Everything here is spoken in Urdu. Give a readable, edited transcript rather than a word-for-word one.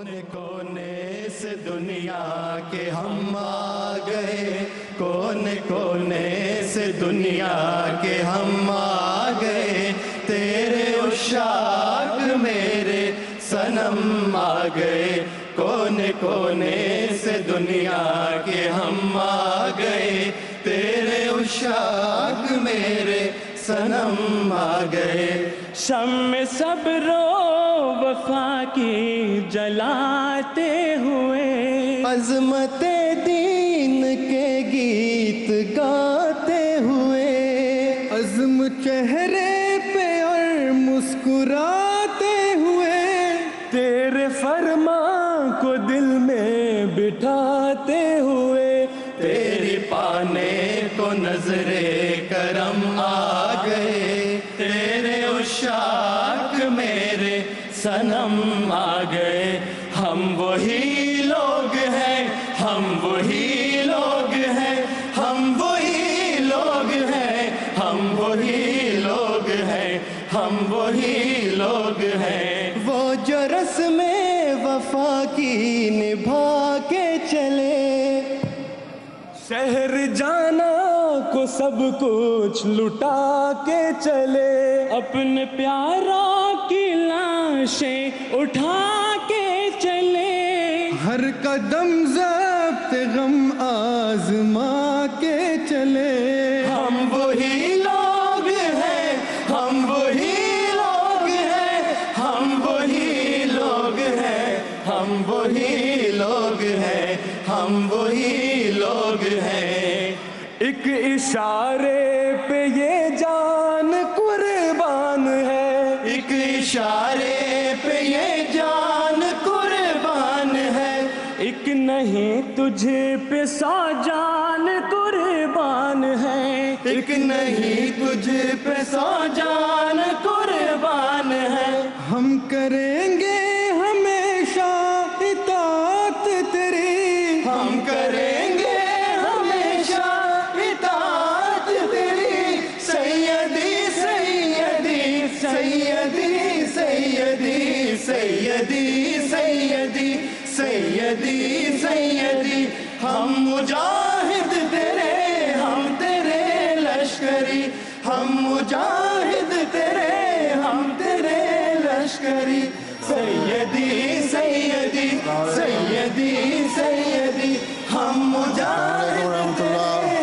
کونے کونے سے دنیا کے ہم آ گئے، کونے کونے سے دنیا کے ہم آ گئے، تیرے عشاق میرے صنم آ گئے، کونے کونے سے دنیا کے ہم آ گئے، تیرے عشاق میرے صنم آ گئے۔ شمع صبر و وفا کی جلاتے ہوئے، عظمت دین کے گیت گاتے ہوئے، عزم چہرے پہ اور مسکراتے ہوئے، تیرے فرمان کو دل میں بٹھاتے ہوئے، تیری پانے کو نظر کرم آ گئے، تیرے عشاق میرے صنم آ گئے۔ ہم وہی لوگ ہیں، ہم وہی لوگ ہیں، ہم وہی لوگ ہیں، ہم وہی لوگ ہیں، ہم وہی لوگ ہیں، وہ جو رسم وفا کی نبھا کے چلے، شہر جانا کو سب کچھ لٹا کے چلے، اپنے پیاروں کی لاشیں اٹھا کے چلے، ہر قدم ضبط غم آزما کے چلے۔ ہم وہی لوگ ہیں، ہم وہی لوگ ہیں، ہم وہی لوگ ہیں، ہم وہی لوگ ہیں، ہم وہی لوگ ہیں۔ ایک اشارے پہ یہ جان قربان ہے، ایک اشارے پہ یہ جان قربان ہے، ایک نہیں تجھ پہ 100 جان قربان ہے، ایک نہیں تجھ پہ 100 جان قربان ہے۔ ہم کریں گے ہمیشہ اطاعت تیری، ہم کریں گے ہمیشہ اطاعت تیری، سیدی سیدی سیدی سیدی سیدی سیدی سیدی سیدی، ہم مجاہد تیرے، ہم تیرے لشکری، ہم مجاہد تیرے، ہم تیرے لشکری، سیدی سیدی سیدی سیدی، ہم مجاہد تیرے۔